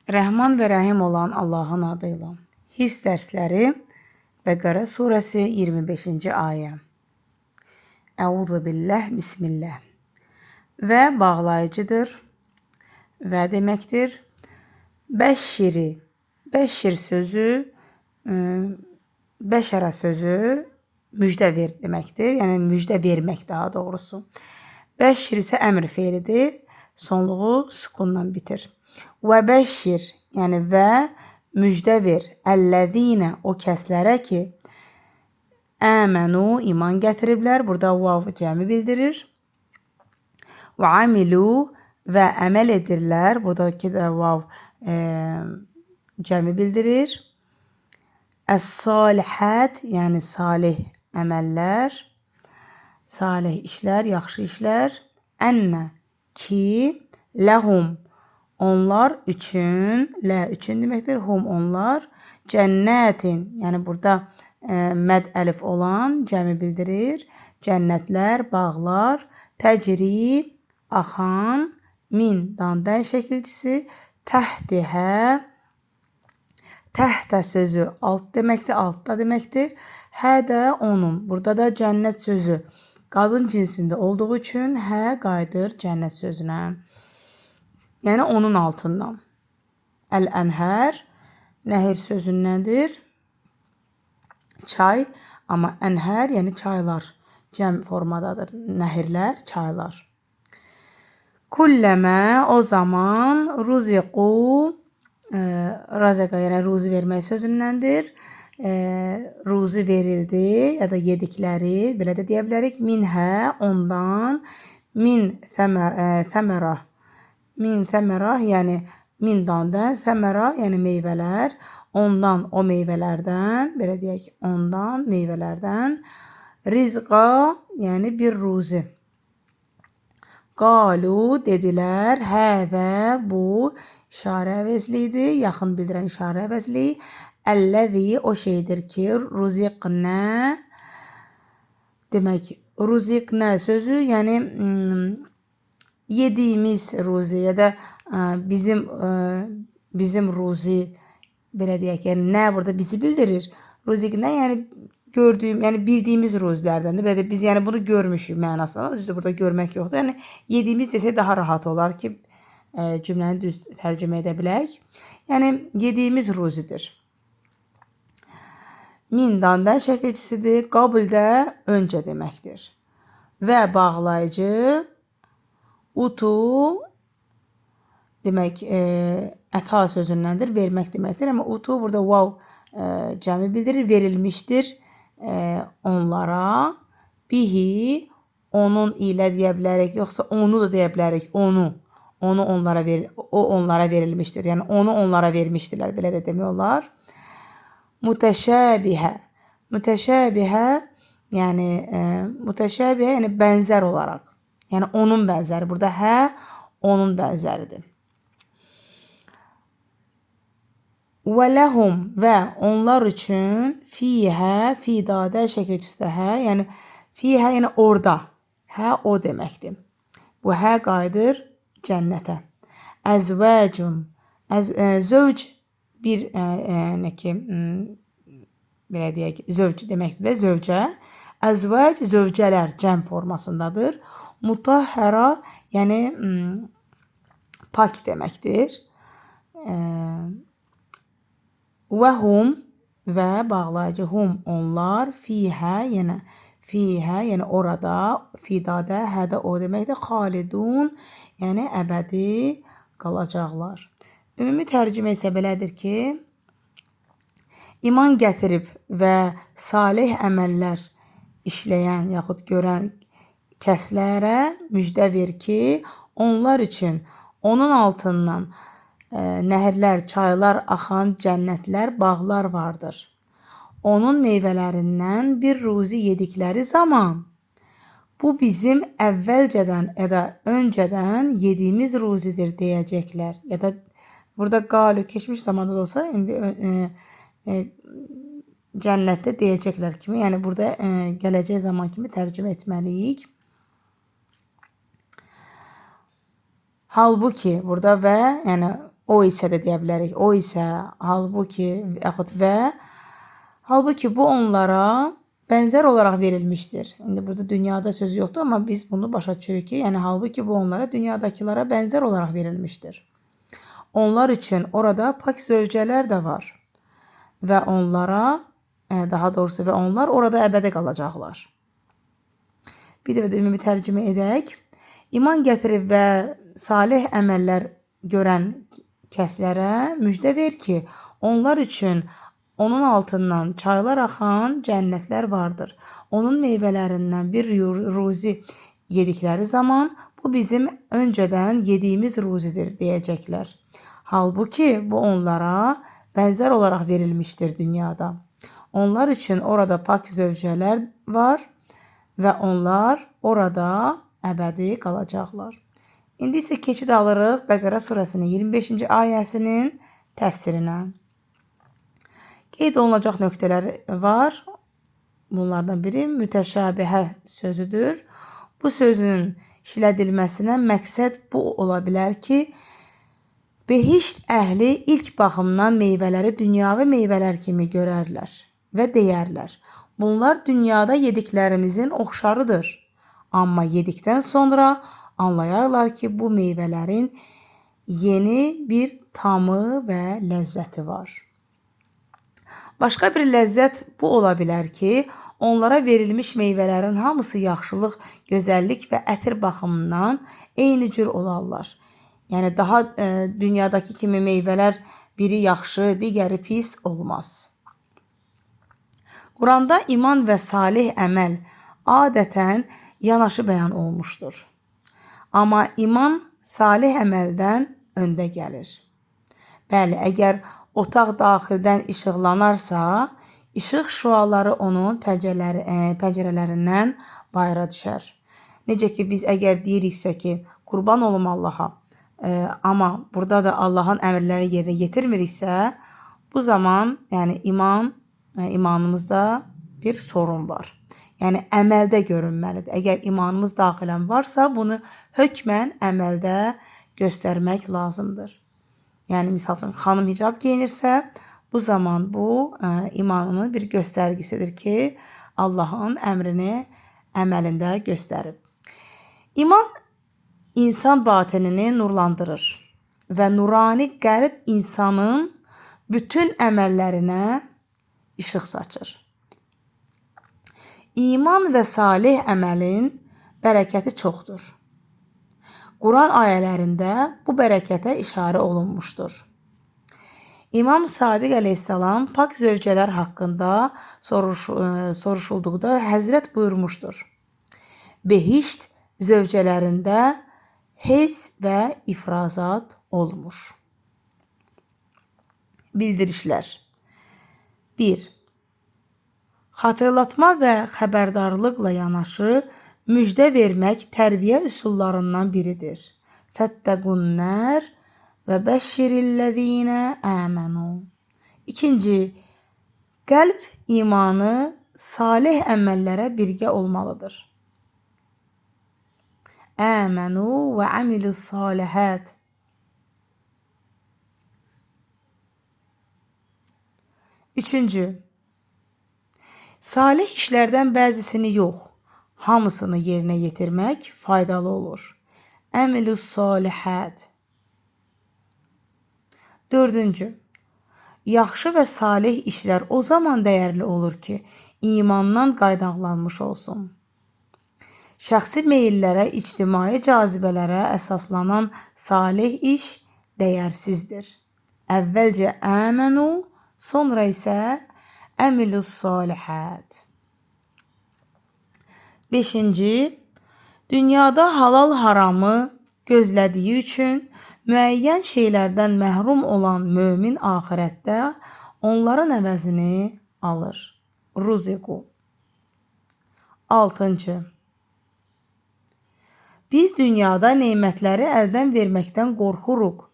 Rəhman və Rəhim olan Allahın adıyla. His dərsləri Bəqərə surəsi 25-ci ayə. Əuzu billah, bismillah. Və bağlayıcıdır və deməkdir. Bəşşiri, bəşşir sözü, bəşərə sözü müjdə ver deməkdir. Yəni müjdə vermək daha doğrusu. Bəşşir isə əmr feilidir. Sonluğu sukundan bitir. Və bəşşir, yəni və müjdə ver. Əlləzinə, o kəslərə ki, əmənu, iman gətiriblər. Burada vav cəmi bildirir. Və amilu, və əməl edirlər. Buradakı da vav cəmi bildirir. Əs-salihət, yəni salih əməllər, salih işlər, yaxşı işlər. Ənnə, ki, ləhum, onlar üçün, lə üçün deməkdir, hum onlar, cənnətin, yəni burada məd əlif olan cəmi bildirir, cənnətlər, bağlar, təcri, axan, min, dandan şəkilcisi, təhtihə, təhtə sözü alt deməkdir, altda deməkdir, hə də onun, burada da cənnət sözü qadın cinsində olduğu üçün hə qayıdır cənnət sözünə. Yəni onun altından. Əl-ənhər, nəhir sözündəndir. Çay, amma ənhər, yəni çaylar cəm formadadır. Nəhirlər, çaylar. Kulləmə, o zaman, ruziqu, razəqa, yəni ruzi vermək sözündəndir. Ruzi verildi ya da yedikləri, belə də deyə bilərik. Minhə, ondan, min səmərah, min səmərah, yəni min dandan, səmərah, yəni meyvələr, ondan, o meyvələrdən, belə deyək, ondan, meyvələrdən, rizqa, yəni bir ruzi. Qalu, dedilər, həzə, bu, işarə əvəzlidir, yaxın bildirən işarə əvəzli. Əlləzi, o şeydir ki, ruziqnə, demək, ruziqnə sözü, yəni yediyimiz ruzi ya da bizim ruzi, belə deyək, yəni nə burada bizi bildirir? Ruziqnə, yəni gördüyüm, yəni bildiyimiz ruzilərdəndir. Belə də biz yəni bunu görmüşük mənasında. Düzdür, burada görmək yoxdur. Yəni yediyimiz desək daha rahat olar ki, cümləni düz tərcümə edə bilək. Yəni yediyimiz ruzidir. Min dandan şəkilçisidir. Qabl də öncə deməkdir. Və bağlayıcı, utu, demək, əta sözündəndir, vermək deməkdir. Amma utu burada vav cəmi bildirir, verilmişdir onlara. Bihi, onun ilə deyə bilərik, yoxsa onu da deyə bilərik, onu onlara verilmişdir. Yəni onu onlara vermişdilər, belə də demək olar. Mütəşəbihə, mütəşəbihə, yəni mütəşəbihə, yəni bənzər olaraq. Yəni onun bənzəri, burada hə, onun bənzəridir. Və ləhum, və onlar üçün fiyhə, fidadə şəkilçisi hə, yəni fiyhə, yəni orada, hə o deməkdir. Bu hə qayıdır cənnətə. Əzvəcun, zövc bir, yəni ki, belə deyək, zövc deməkdir də, zövcə. Əzvəc, zövcələr cəm formasındadır. Mutahhəra, yəni pak deməkdir. Və hum, və bağlayıcı hum, onlar, fiyhə, yəni orada, fidadə, hədə o deməkdir. Xalidun, yəni əbədi qalacaqlar. Ümumi tərcümə isə belədir ki, iman gətirib və salih əməllər işləyən yaxud görən kəslərə müjdə ver ki, onlar üçün onun altından nəhirlər, çaylar axan cənnətlər, bağlar vardır. Onun meyvələrindən bir ruzi yedikləri zaman, bu bizim əvvəlcədən ya da öncədən yediyimiz ruzidir deyəcəklər. Ya da burada qalu keçmiş zamanda da olsa, indi cənnətdə deyəcəklər kimi, yəni burada gələcək zaman kimi tərcümə etməliyik. Halbuki burada və, yəni o isə də deyə bilərik. O isə halbuki yaxud və halbuki bu onlara bənzər olaraq verilmişdir. İndi burada dünyada söz yoxdur, amma biz bunu başa düşürük ki, yəni halbuki bu onlara dünyadakılara bənzər olaraq verilmişdir. Onlar üçün orada pak zövcələr də var və onlara, daha doğrusu və onlar orada əbədi qalacaqlar. Bir dəfə də ümumi tərcümə edək. İman gətirib və salih əməllər görən kəslərə müjdə ver ki, onlar üçün onun altından çaylar axan cənnətlər vardır. Onun meyvələrindən bir ruzi yedikləri zaman bu bizim öncədən yediyimiz ruzidir deyəcəklər. Halbuki bu onlara bənzər olaraq verilmişdir dünyada. Onlar üçün orada pak zövcələr var və onlar orada əbədi qalacaqlar. İndi isə keçid alırıq Bəqərə surəsinin 25-ci ayəsinin təfsirinə. Qeyd olunacaq nöqtələr var. Bunlardan biri mütəşabihə sözüdür. Bu sözün işlədilməsinə məqsəd bu ola bilər ki, behişt əhli ilk baxımdan meyvələri dünyavi meyvələr kimi görərlər və deyərlər. Bunlar dünyada yediklərimizin oxşarıdır. Amma yedikdən sonra anlayarlar ki, bu meyvələrin yeni bir tamı və ləzzəti var. Başqa bir ləzzət bu ola bilər ki, onlara verilmiş meyvələrin hamısı yaxşılıq, gözəllik və ətir baxımından eyni cür olarlar. Yəni daha dünyadakı kimi meyvələr biri yaxşı, digəri pis olmaz. Quranda iman və salih əməl adətən yanaşı bəyan olmuşdur. Amma iman salih əməldən öndə gəlir. Bəli, əgər otaq daxildən işıqlanarsa, işıq şüaları onun pəncərələrindən bayıra düşər. Necə ki, biz əgər deyiriksə ki, qurban olum Allaha, amma burada da Allahın əmrləri yerinə yetirmiriksə, bu zaman yəni imanımızda bir sorun var. Yəni əməldə görünməlidir. Əgər imanımız daxilən varsa, bunu hökmən əməldə göstərmək lazımdır. Yəni misal üçün xanım hicab geyinirsə, bu zaman bu imanının bir göstərgisidir ki, Allahın əmrini əməlində göstərib. İman insan batinini nurlandırır və nurani qəlb insanın bütün əməllərinə işıq saçır. İman və salih əməlin bərəkəti çoxdur. Quran ayələrində bu bərəkətə işarə olunmuşdur. İmam Sadiq əleyhissalam pak zövcələr haqqında soruşulduqda Həzrət buyurmuşdur. Behişt zövcələrində hiss və ifrazat olmuş. Bildirişlər 1. Xatırlatma və xəbərdarlıqla yanaşı müjdə vermək tərbiyə üsullarından biridir. Fəttəqunnər və bəşşirillezine əmənu. 2. Qəlb imanı salih əməllərə birgə olmalıdır. Əmənu və amilus salihət. 3. Salih işlərdən bəzisini yox, hamısını yerinə yetirmək faydalı olur. Əmilus salihət. 4. Yaxşı və salih işlər o zaman dəyərli olur ki, imandan qaynaqlanmış olsun. Şəxsi meyillərə, ictimai cazibələrə əsaslanan salih iş dəyərsizdir. Əvvəlcə əmənu, sonra isə əmilus salihət. 5. Dünyada halal haramı gözlədiyi üçün müəyyən şeylərdən məhrum olan mömin axirətdə onların əvəzini alır. Ruziqu. 6. Biz dünyada nemətləri əldən verməkdən qorxuruq.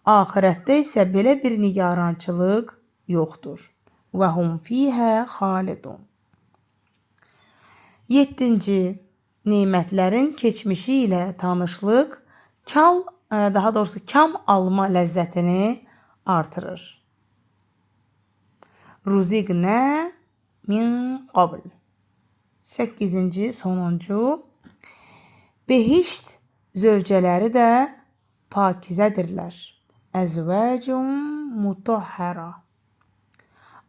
Axirətdə isə belə bir nigarançılıq yoxdur. Və hum fiyhə xalidun. 7. Nemətlərin keçmişi ilə tanışlıq daha doğrusu kam alma ləzzətini artırır. Ruziqnə min qabl. 8-ci, sonuncu. Behişt zövcələri də pakizədirlər. Əzvəcun mutahhara.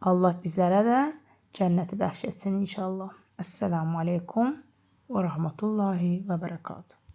Allah bizlərə də cənnəti bəxş etsin inşallah. Esselamu aleykum və rahmetullahi və bərəkatuhu.